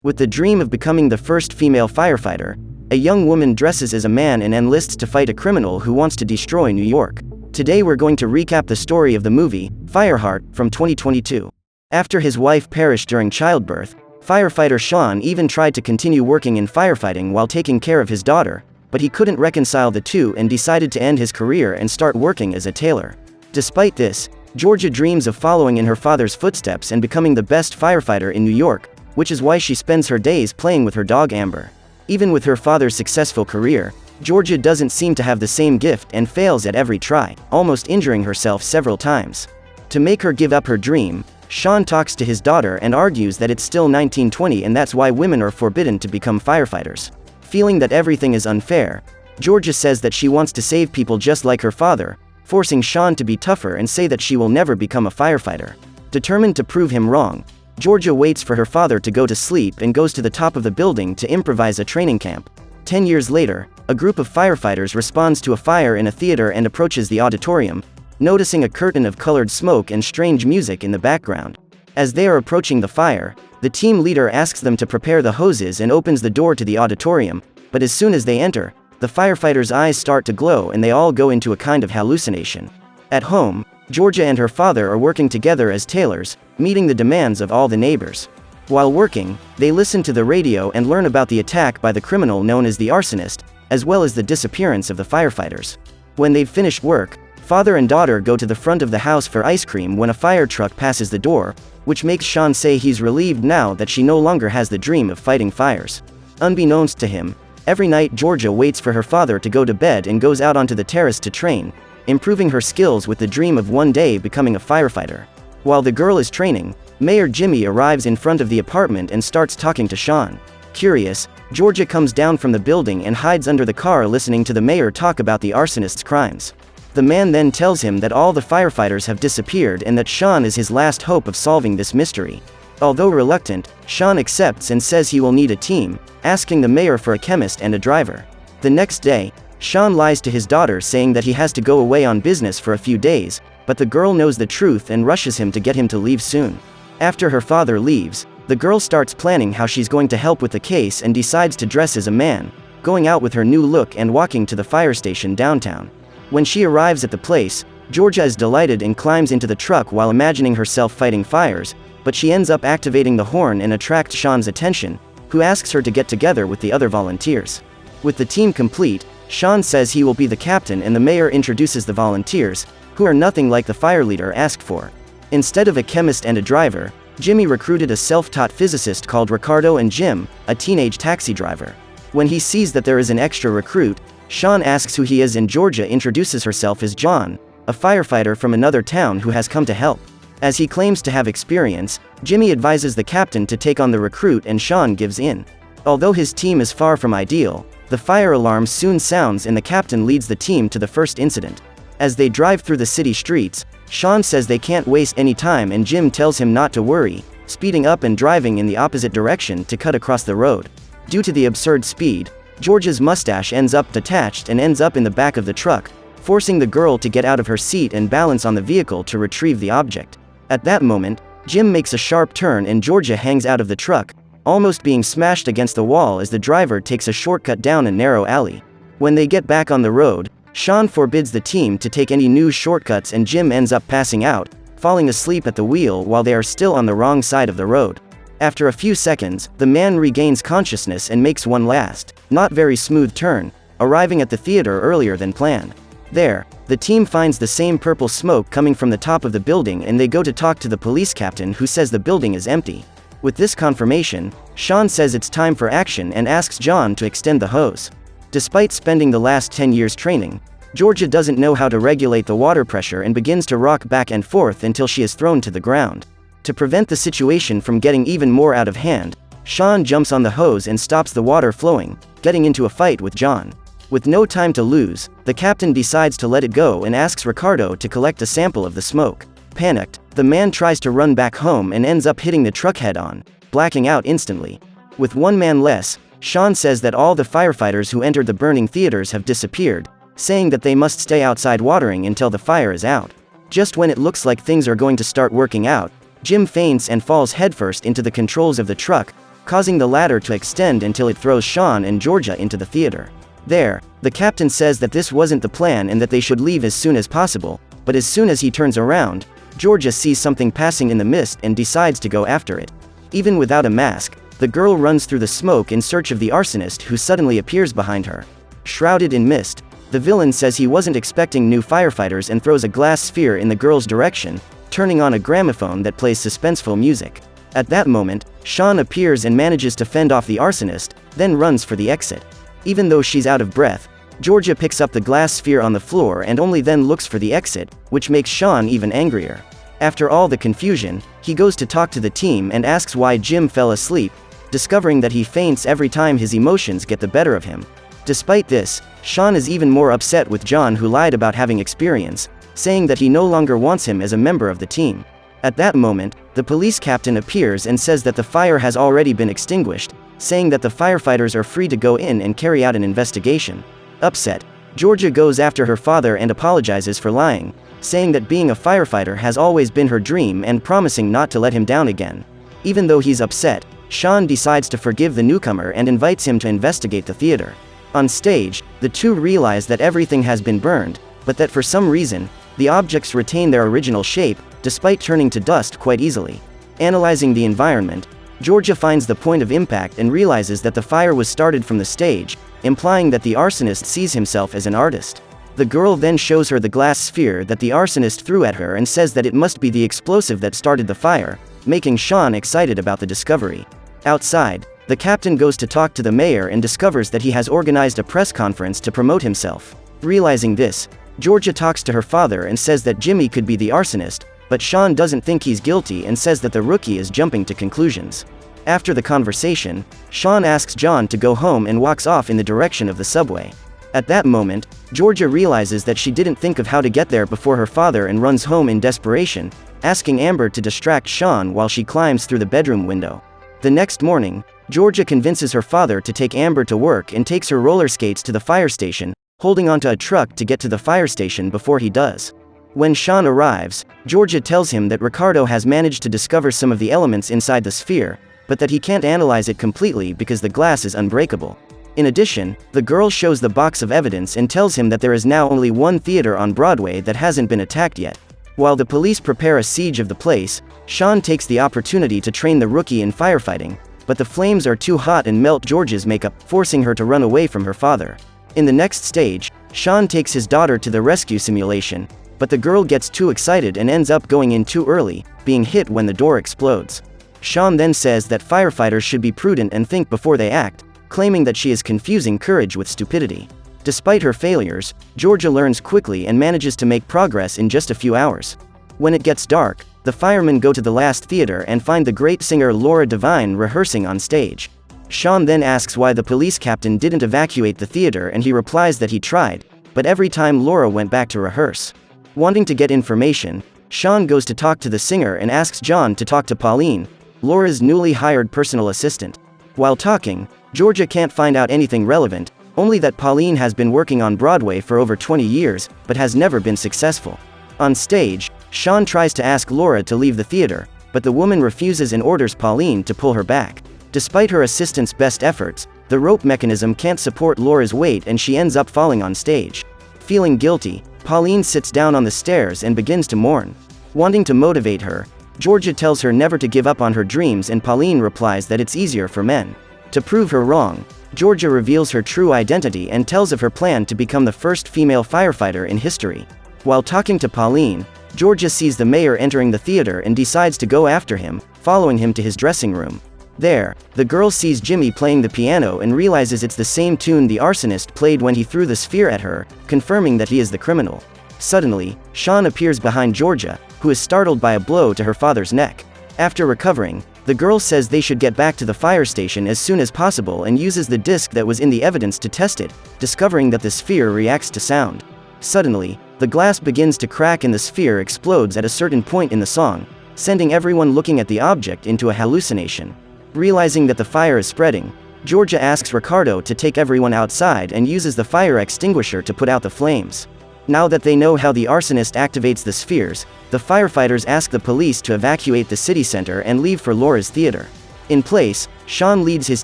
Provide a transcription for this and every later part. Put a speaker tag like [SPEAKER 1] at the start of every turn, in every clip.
[SPEAKER 1] With the dream of becoming the first female firefighter, a young woman dresses as a man and enlists to fight a criminal who wants to destroy New York. Today we're going to recap the story of the movie, Fireheart, from 2022. After his wife perished during childbirth, firefighter Sean even tried to continue working in firefighting while taking care of his daughter, but he couldn't reconcile the two and decided to end his career and start working as a tailor. Despite this, Georgia dreams of following in her father's footsteps and becoming the best firefighter in New York, which is why she spends her days playing with her dog Amber. Even with her father's successful career, Georgia doesn't seem to have the same gift and fails at every try, almost injuring herself several times. To make her give up her dream, Sean talks to his daughter and argues that it's still 1920 and that's why women are forbidden to become firefighters. Feeling that everything is unfair, Georgia says that she wants to save people just like her father, forcing Sean to be tougher and say that she will never become a firefighter. Determined to prove him wrong, Georgia waits for her father to go to sleep and goes to the top of the building to improvise a training camp. 10 years later, a group of firefighters responds to a fire in a theater and approaches the auditorium, noticing a curtain of colored smoke and strange music in the background. As they are approaching the fire, the team leader asks them to prepare the hoses and opens the door to the auditorium, but as soon as they enter, the firefighters' eyes start to glow and they all go into a kind of hallucination. At home, Georgia and her father are working together as tailors, meeting the demands of all the neighbors. While working, they listen to the radio and learn about the attack by the criminal known as the arsonist, as well as the disappearance of the firefighters. When they've finished work, father and daughter go to the front of the house for ice cream when a fire truck passes the door, which makes Sean say he's relieved now that she no longer has the dream of fighting fires. Unbeknownst to him, every night Georgia waits for her father to go to bed and goes out onto the terrace to train, improving her skills with the dream of one day becoming a firefighter. While the girl is training, Mayor Jimmy arrives in front of the apartment and starts talking to Sean. Curious, Georgia comes down from the building and hides under the car listening to the mayor talk about the arsonist's crimes. The man then tells him that all the firefighters have disappeared and that Sean is his last hope of solving this mystery. Although reluctant, Sean accepts and says he will need a team, asking the mayor for a chemist and a driver. The next day, Sean lies to his daughter saying that he has to go away on business for a few days, but the girl knows the truth and rushes him to get him to leave soon. After her father leaves, the girl starts planning how she's going to help with the case and decides to dress as a man, going out with her new look and walking to the fire station downtown. When she arrives at the place, Georgia is delighted and climbs into the truck while imagining herself fighting fires, but she ends up activating the horn and attracts Sean's attention, who asks her to get together with the other volunteers. With the team complete, Sean says he will be the captain and the mayor introduces the volunteers, who are nothing like the fire leader asked for. Instead of a chemist and a driver, Jimmy recruited a self-taught physicist called Ricardo and Jim, a teenage taxi driver. When he sees that there is an extra recruit, Sean asks who he is and Georgia introduces herself as John, a firefighter from another town who has come to help. As he claims to have experience, Jimmy advises the captain to take on the recruit and Sean gives in. Although his team is far from ideal, the fire alarm soon sounds and the captain leads the team to the first incident. As they drive through the city streets, Sean says they can't waste any time and Jim tells him not to worry, speeding up and driving in the opposite direction to cut across the road. Due to the absurd speed, Georgia's mustache ends up detached and ends up in the back of the truck, forcing the girl to get out of her seat and balance on the vehicle to retrieve the object. At that moment, Jim makes a sharp turn and Georgia hangs out of the truck, almost being smashed against the wall as the driver takes a shortcut down a narrow alley. When they get back on the road, Sean forbids the team to take any new shortcuts and Jim ends up passing out, falling asleep at the wheel while they are still on the wrong side of the road. After a few seconds, the man regains consciousness and makes one last, not very smooth turn, arriving at the theater earlier than planned. There, the team finds the same purple smoke coming from the top of the building and they go to talk to the police captain who says the building is empty. With this confirmation, Sean says it's time for action and asks John to extend the hose. Despite spending the last 10 years training, Georgia doesn't know how to regulate the water pressure and begins to rock back and forth until she is thrown to the ground. To prevent the situation from getting even more out of hand, Sean jumps on the hose and stops the water flowing, getting into a fight with John. With no time to lose, the captain decides to let it go and asks Ricardo to collect a sample of the smoke. Panicked, the man tries to run back home and ends up hitting the truck head-on, blacking out instantly. With one man less, Sean says that all the firefighters who entered the burning theaters have disappeared, saying that they must stay outside watering until the fire is out. Just when it looks like things are going to start working out, Jim faints and falls headfirst into the controls of the truck, causing the ladder to extend until it throws Sean and Georgia into the theater. There, the captain says that this wasn't the plan and that they should leave as soon as possible, but as soon as he turns around, Georgia sees something passing in the mist and decides to go after it. Even without a mask, the girl runs through the smoke in search of the arsonist who suddenly appears behind her. Shrouded in mist, the villain says he wasn't expecting new firefighters and throws a glass sphere in the girl's direction, turning on a gramophone that plays suspenseful music. At that moment, Sean appears and manages to fend off the arsonist, then runs for the exit. Even though she's out of breath, Georgia picks up the glass sphere on the floor and only then looks for the exit, which makes Sean even angrier. After all the confusion, he goes to talk to the team and asks why Jim fell asleep, discovering that he faints every time his emotions get the better of him. Despite this, Sean is even more upset with John, who lied about having experience, saying that he no longer wants him as a member of the team. At that moment, the police captain appears and says that the fire has already been extinguished, saying that the firefighters are free to go in and carry out an investigation. Upset, Georgia goes after her father and apologizes for lying, saying that being a firefighter has always been her dream and promising not to let him down again. Even though he's upset, Sean decides to forgive the newcomer and invites him to investigate the theater. On stage, the two realize that everything has been burned, but that for some reason, the objects retain their original shape, despite turning to dust quite easily. Analyzing the environment, Georgia finds the point of impact and realizes that the fire was started from the stage, implying that the arsonist sees himself as an artist. The girl then shows her the glass sphere that the arsonist threw at her and says that it must be the explosive that started the fire, making Sean excited about the discovery. Outside, the captain goes to talk to the mayor and discovers that he has organized a press conference to promote himself. Realizing this, Georgia talks to her father and says that Jimmy could be the arsonist, but Sean doesn't think he's guilty and says that the rookie is jumping to conclusions. After the conversation, Sean asks John to go home and walks off in the direction of the subway. At that moment, Georgia realizes that she didn't think of how to get there before her father and runs home in desperation, asking Amber to distract Sean while she climbs through the bedroom window. The next morning, Georgia convinces her father to take Amber to work and takes her roller skates to the fire station, holding onto a truck to get to the fire station before he does. When Sean arrives, Georgia tells him that Ricardo has managed to discover some of the elements inside the sphere, but that he can't analyze it completely because the glass is unbreakable. In addition, the girl shows the box of evidence and tells him that there is now only one theater on Broadway that hasn't been attacked yet. While the police prepare a siege of the place, Sean takes the opportunity to train the rookie in firefighting, but the flames are too hot and melt Georgia's makeup, forcing her to run away from her father. In the next stage, Sean takes his daughter to the rescue simulation, but the girl gets too excited and ends up going in too early, being hit when the door explodes. Sean then says that firefighters should be prudent and think before they act, claiming that she is confusing courage with stupidity. Despite her failures, Georgia learns quickly and manages to make progress in just a few hours. When it gets dark, the firemen go to the last theater and find the great singer Laura Devine rehearsing on stage. Sean then asks why the police captain didn't evacuate the theater, and he replies that he tried, but every time Laura went back to rehearse. Wanting to get information, Sean goes to talk to the singer and asks John to talk to Pauline, Laura's newly hired personal assistant. While talking, Georgia can't find out anything relevant, only that Pauline has been working on Broadway for over 20 years, but has never been successful. On stage, Sean tries to ask Laura to leave the theater, but the woman refuses and orders Pauline to pull her back. Despite her assistant's best efforts, the rope mechanism can't support Laura's weight and she ends up falling on stage. Feeling guilty, Pauline sits down on the stairs and begins to mourn. Wanting to motivate her, Georgia tells her never to give up on her dreams, and Pauline replies that it's easier for men. To prove her wrong, Georgia reveals her true identity and tells of her plan to become the first female firefighter in history. While talking to Pauline, Georgia sees the mayor entering the theater and decides to go after him, following him to his dressing room. There, the girl sees Jimmy playing the piano and realizes it's the same tune the arsonist played when he threw the sphere at her, confirming that he is the criminal. Suddenly, Sean appears behind Georgia, who is startled by a blow to her father's neck. After recovering, the girl says they should get back to the fire station as soon as possible and uses the disc that was in the evidence to test it, discovering that the sphere reacts to sound. Suddenly, the glass begins to crack and the sphere explodes at a certain point in the song, sending everyone looking at the object into a hallucination. Realizing that the fire is spreading, Georgia asks Ricardo to take everyone outside and uses the fire extinguisher to put out the flames. Now that they know how the arsonist activates the spheres, the firefighters ask the police to evacuate the city center and leave for Laura's theater. In place, Sean leads his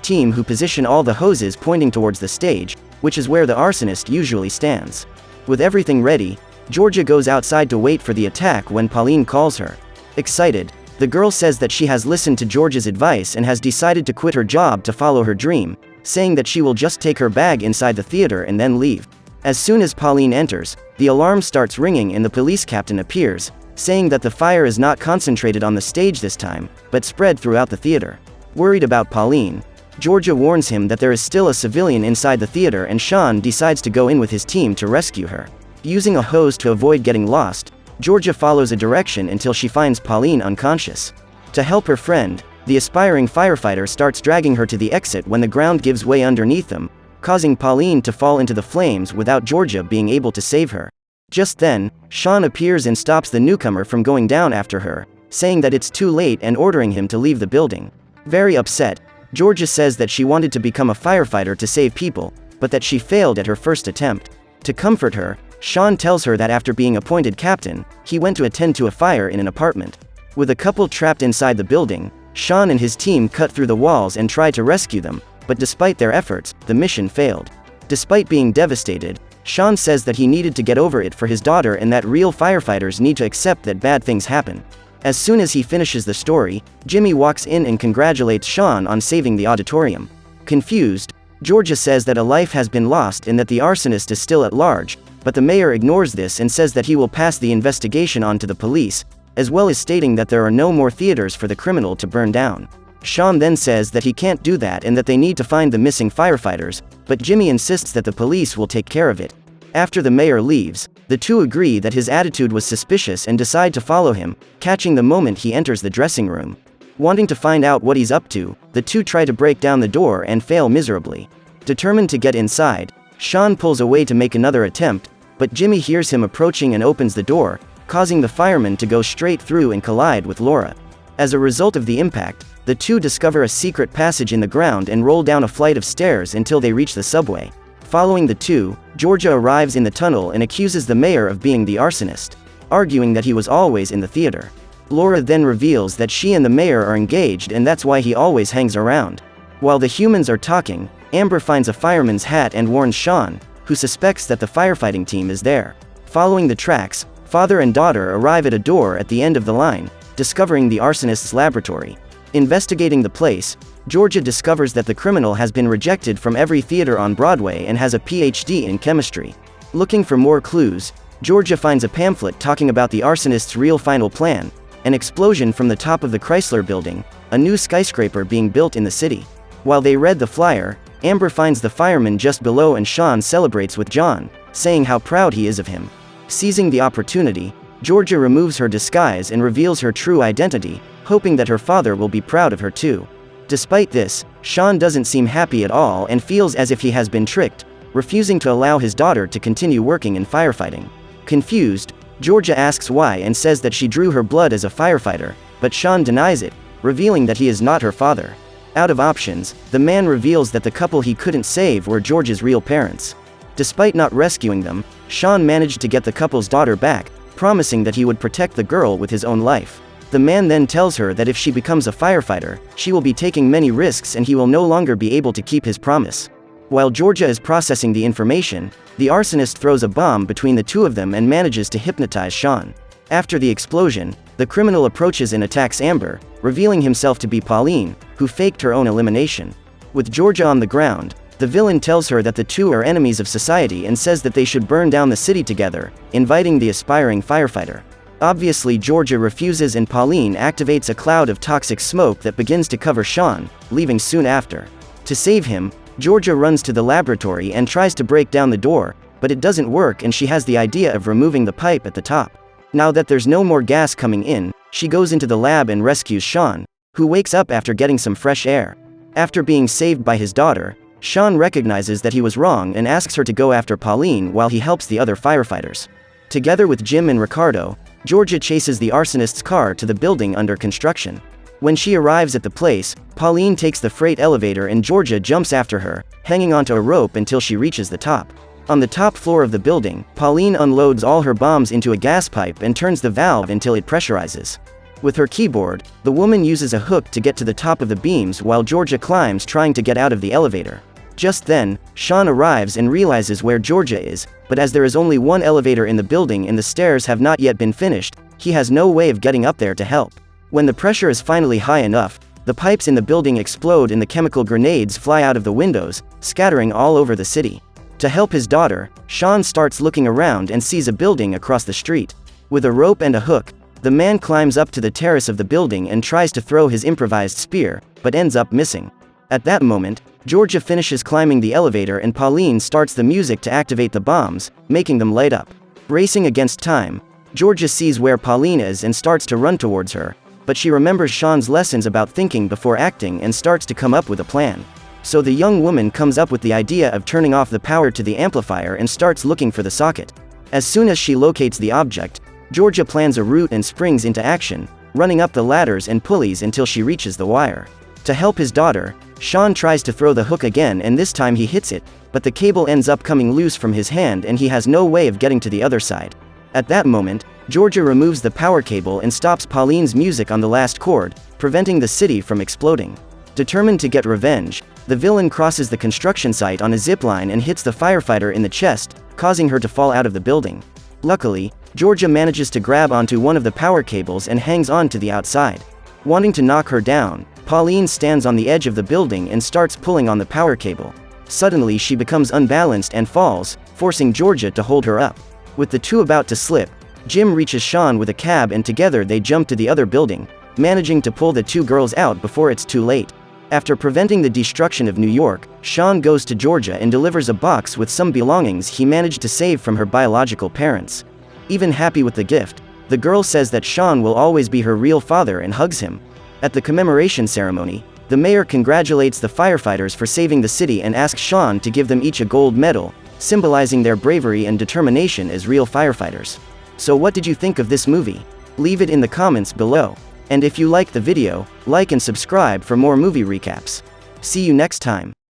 [SPEAKER 1] team, who position all the hoses pointing towards the stage, which is where the arsonist usually stands. With everything ready, Georgia goes outside to wait for the attack when Pauline calls her. Excited, the girl says that she has listened to Georgia's advice and has decided to quit her job to follow her dream, saying that she will just take her bag inside the theater and then leave. As soon as Pauline enters, the alarm starts ringing and the police captain appears, saying that the fire is not concentrated on the stage this time, but spread throughout the theater. Worried about Pauline, Georgia warns him that there is still a civilian inside the theater, and Sean decides to go in with his team to rescue her. Using a hose to avoid getting lost, Georgia follows a direction until she finds Pauline unconscious. To help her friend, the aspiring firefighter starts dragging her to the exit when the ground gives way underneath them, causing Pauline to fall into the flames without Georgia being able to save her. Just then, Sean appears and stops the newcomer from going down after her, saying that it's too late and ordering him to leave the building. Very upset, Georgia says that she wanted to become a firefighter to save people, but that she failed at her first attempt. To comfort her, Sean tells her that after being appointed captain, he went to attend to a fire in an apartment. With a couple trapped inside the building, Sean and his team cut through the walls and try to rescue them, but despite their efforts, the mission failed. Despite being devastated, Sean says that he needed to get over it for his daughter and that real firefighters need to accept that bad things happen. As soon as he finishes the story, Jimmy walks in and congratulates Sean on saving the auditorium. Confused, Georgia says that a life has been lost and that the arsonist is still at large, but the mayor ignores this and says that he will pass the investigation on to the police, as well as stating that there are no more theaters for the criminal to burn down. Sean then says that he can't do that and that they need to find the missing firefighters, but Jimmy insists that the police will take care of it. After the mayor leaves, the two agree that his attitude was suspicious and decide to follow him, catching the moment he enters the dressing room. Wanting to find out what he's up to, the two try to break down the door and fail miserably. Determined to get inside, Sean pulls away to make another attempt, but Jimmy hears him approaching and opens the door, causing the fireman to go straight through and collide with Laura. As a result of the impact, the two discover a secret passage in the ground and roll down a flight of stairs until they reach the subway. Following the two, Georgia arrives in the tunnel and accuses the mayor of being the arsonist, arguing that he was always in the theater. Laura then reveals that she and the mayor are engaged and that's why he always hangs around. While the humans are talking, Amber finds a fireman's hat and warns Sean, who suspects that the firefighting team is there. Following the tracks, father and daughter arrive at a door at the end of the line, discovering the arsonist's laboratory. Investigating the place, Georgia discovers that the criminal has been rejected from every theater on Broadway and has a PhD in chemistry. Looking for more clues, Georgia finds a pamphlet talking about the arsonist's real final plan: an explosion from the top of the Chrysler Building, a new skyscraper being built in the city. While they read the flyer, Amber finds the fireman just below and Sean celebrates with John, saying how proud he is of him. Seizing the opportunity, Georgia removes her disguise and reveals her true identity, hoping that her father will be proud of her too. Despite this, Sean doesn't seem happy at all and feels as if he has been tricked, refusing to allow his daughter to continue working in firefighting. Confused, Georgia asks why and says that she drew her blood as a firefighter, but Sean denies it, revealing that he is not her father. Out of options, the man reveals that the couple he couldn't save were Georgia's real parents. Despite not rescuing them, Sean managed to get the couple's daughter back, promising that he would protect the girl with his own life. The man then tells her that if she becomes a firefighter, she will be taking many risks and he will no longer be able to keep his promise. While Georgia is processing the information, the arsonist throws a bomb between the two of them and manages to hypnotize Sean. After the explosion, the criminal approaches and attacks Amber, revealing himself to be Pauline, who faked her own elimination. With Georgia on the ground, the villain tells her that the two are enemies of society and says that they should burn down the city together, inviting the aspiring firefighter. Obviously, Georgia refuses and Pauline activates a cloud of toxic smoke that begins to cover Sean, leaving soon after. To save him, Georgia runs to the laboratory and tries to break down the door, but it doesn't work and she has the idea of removing the pipe at the top. Now that there's no more gas coming in, she goes into the lab and rescues Sean, who wakes up after getting some fresh air. After being saved by his daughter, Sean recognizes that he was wrong and asks her to go after Pauline while he helps the other firefighters. Together with Jim and Ricardo, Georgia chases the arsonist's car to the building under construction. When she arrives at the place, Pauline takes the freight elevator and Georgia jumps after her, hanging onto a rope until she reaches the top. On the top floor of the building, Pauline unloads all her bombs into a gas pipe and turns the valve until it pressurizes. With her keyboard, the woman uses a hook to get to the top of the beams while Georgia climbs trying to get out of the elevator. Just then, Sean arrives and realizes where Georgia is, but as there is only one elevator in the building and the stairs have not yet been finished, he has no way of getting up there to help. When the pressure is finally high enough, the pipes in the building explode and the chemical grenades fly out of the windows, scattering all over the city. To help his daughter, Sean starts looking around and sees a building across the street. With a rope and a hook, the man climbs up to the terrace of the building and tries to throw his improvised spear, but ends up missing. At that moment, Georgia finishes climbing the elevator and Pauline starts the music to activate the bombs, making them light up. Racing against time, Georgia sees where Pauline is and starts to run towards her, but she remembers Sean's lessons about thinking before acting and starts to come up with a plan. So the young woman comes up with the idea of turning off the power to the amplifier and starts looking for the socket. As soon as she locates the object, Georgia plans a route and springs into action, running up the ladders and pulleys until she reaches the wire. To help his daughter, Sean tries to throw the hook again and this time he hits it, but the cable ends up coming loose from his hand and he has no way of getting to the other side. At that moment, Georgia removes the power cable and stops Pauline's music on the last chord, preventing the city from exploding. Determined to get revenge, the villain crosses the construction site on a zipline and hits the firefighter in the chest, causing her to fall out of the building. Luckily, Georgia manages to grab onto one of the power cables and hangs on to the outside. Wanting to knock her down, Pauline stands on the edge of the building and starts pulling on the power cable. Suddenly she becomes unbalanced and falls, forcing Georgia to hold her up. With the two about to slip, Jim reaches Sean with a cab and together they jump to the other building, managing to pull the two girls out before it's too late. After preventing the destruction of New York, Sean goes to Georgia and delivers a box with some belongings he managed to save from her biological parents. Even happy with the gift, the girl says that Sean will always be her real father and hugs him. At the commemoration ceremony, the mayor congratulates the firefighters for saving the city and asks Sean to give them each a gold medal, symbolizing their bravery and determination as real firefighters. So what did you think of this movie? Leave it in the comments below. And if you liked the video, like and subscribe for more movie recaps. See you next time.